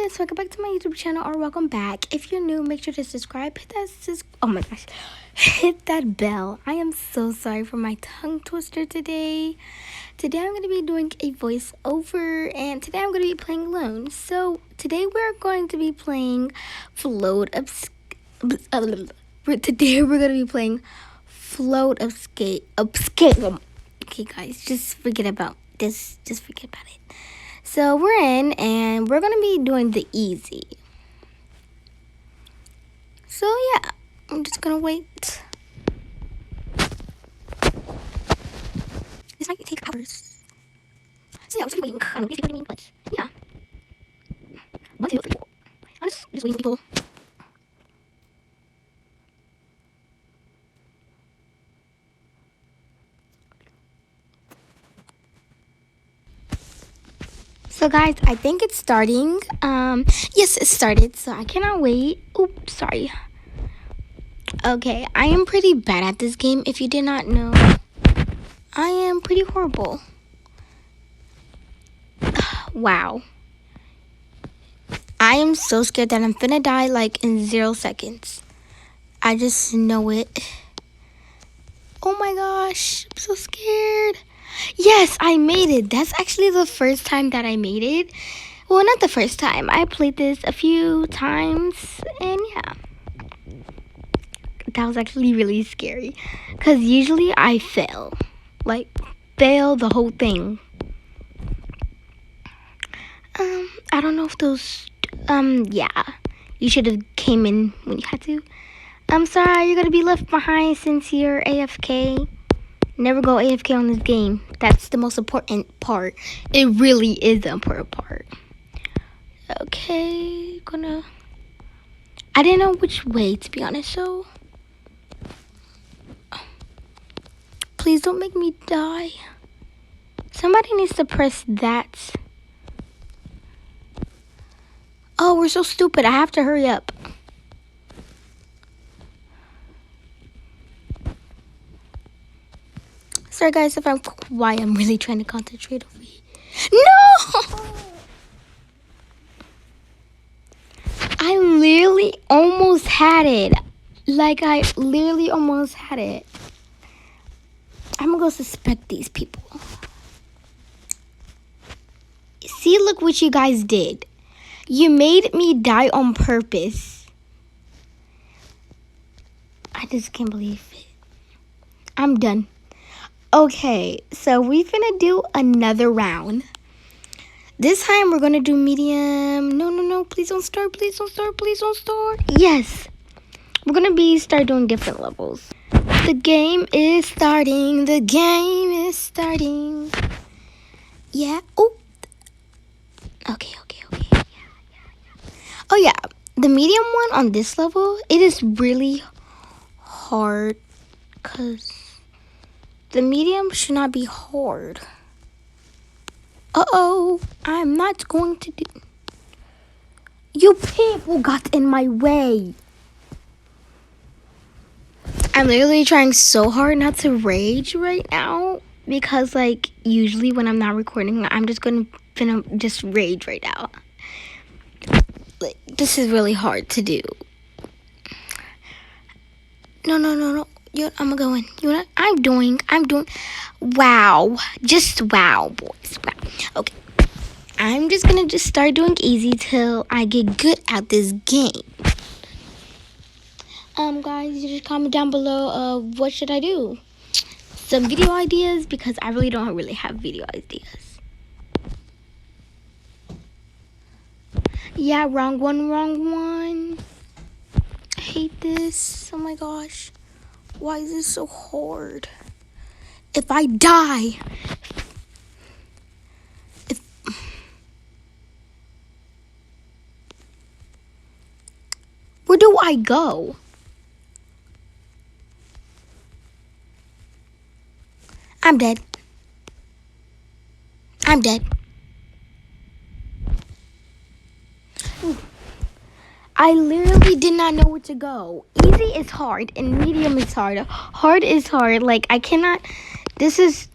guys, welcome back to my YouTube channel, or welcome back. If you're new, make sure to subscribe, hit that oh my gosh, hit that bell. I am so sorry for my tongue twister today. Today I'm going to be doing a voiceover, and today I'm going to be playing alone. So today we're going to be playing today we're going to be playing Float Escape. Okay guys, just forget about this, just forget about it. So we're in, and we're gonna be doing the easy. So yeah, I'm just gonna wait. This might take hours. So yeah, I'm just waiting. I don't know if you know what I mean, but yeah. 1, 2, 3, 4. I'm just waiting for people. So guys, I think it's starting. Yes, it started, so I cannot wait. Oops, sorry. Okay, I am pretty bad at this game. If you did not know, I am pretty horrible. Wow. I am so scared that I'm finna die like in 0 seconds. I just know it. Oh my gosh, I'm so scared. Yes, I made it. That's actually the first time that I made it. Well, not the first time. I played this a few times, and yeah. That was actually really scary. Because usually I fail. Like, fail the whole thing. I don't know if those, yeah. You should have came in when you had to. I'm sorry, you're going to be left behind since you're AFK. Never go AFK on this game. That's the most important part. It really is the important part. Okay, I didn't know which way, to be honest, so please don't make me die. Somebody needs to press that. Oh, we're so stupid. I have to hurry up. Sorry guys if I'm quiet. I'm really trying to concentrate over here. No! I literally almost had it. Like, I literally almost had it. I'm gonna go suspect these people. See, look what you guys did. You made me die on purpose. I just can't believe it. I'm done. Okay, so we finna do another round. This time we're gonna do medium. No, please don't start, please don't start, please don't start. Yes, we're gonna start doing different levels. The game is starting, the game is starting. Yeah, oh. Okay. Yeah. Oh yeah, the medium one on this level, it is really hard, because the medium should not be hard. Uh-oh, I'm not going to do... You people got in my way. I'm literally trying so hard not to rage right now, because, like, usually when I'm not recording, I'm just finna just rage right now. Like, this is really hard to do. No. I'm going. You know what I'm doing? Wow. Just wow, boys. Wow. Okay. I'm just gonna start doing easy till I get good at this game. Guys, you just comment down below, what should I do? Some video ideas, because I really don't have video ideas. Yeah, wrong one. I hate this. Oh my gosh. Why is this so hard? If I die... Where do I go? I'm dead. I literally did not know where to go. Easy is hard, and medium is hard. Hard is hard. Like, I cannot... This is...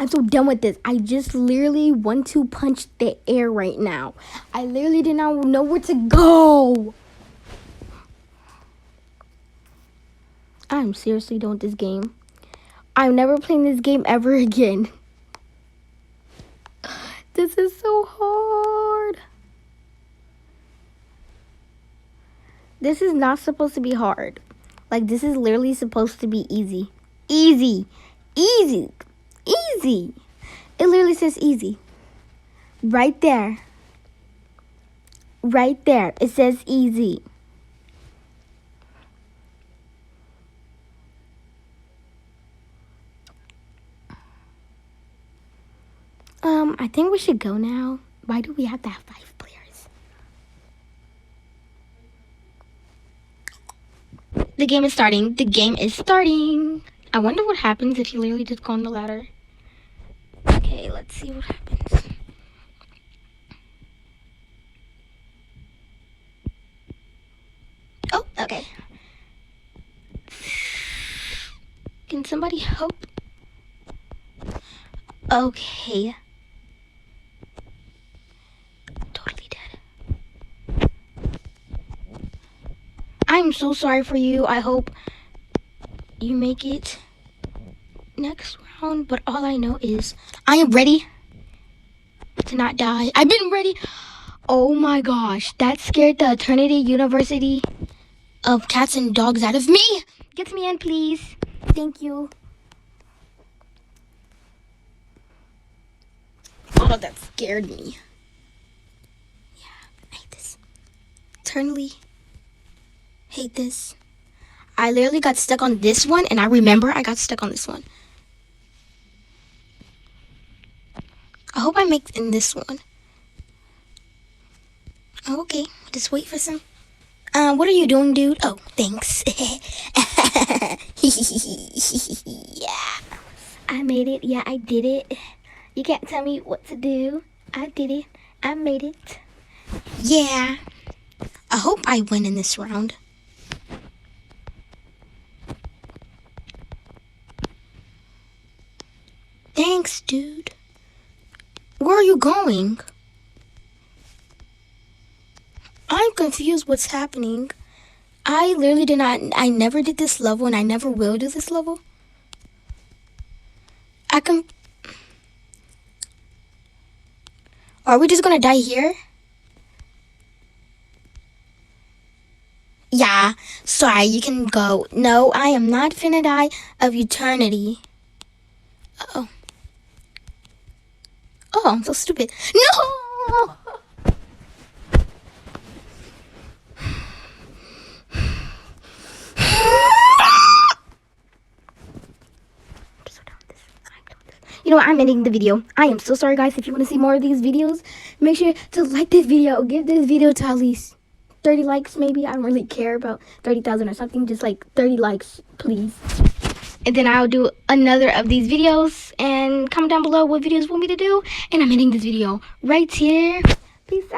I'm so done with this. I just literally want to punch the air right now. I literally did not know where to go. I'm seriously done with this game. I'm never playing this game ever again. This is so hard. This is not supposed to be hard. Like, this is literally supposed to be easy. Easy. Easy. Easy. It literally says easy. Right there. Right there. It says easy. I think we should go now. Why do we have to have 5 players? The game is starting. The game is starting. I wonder what happens if you literally just go on the ladder. Okay, let's see what happens. Oh, okay. Can somebody help? Okay. Totally dead. I'm so sorry for you. I hope you make it next round. But all I know is I am ready to not die. I've been ready. Oh my gosh. That scared the Eternity University of Cats and Dogs out of me. Get me in, please. Thank you. Oh, that scared me. Yeah, I hate this. Eternally hate this. I literally got stuck on this one, and I remember I got stuck on this one. I hope I make it in this one. Okay, just wait for some. What are you doing, dude? Oh, thanks. Yeah, I made it. Yeah, I did it. You can't tell me what to do. I did it. I made it. Yeah. I hope I win in this round. Thanks, dude. Where are you going? I'm confused what's happening. I literally I never did this level and I never will do this level. Are we just gonna die here? Yeah, sorry, you can go. No, I am not finna die of eternity. Uh-oh. Oh, I'm so stupid. No! You know what? I'm ending the video. I am so sorry, guys. If you want to see more of these videos, make sure to like this video. Give this video to at least 30 likes, maybe. I don't really care about 30,000 or something. Just like 30 likes, please. And then I'll do another of these videos. And comment down below what videos you want me to do. And I'm ending this video right here. Peace out.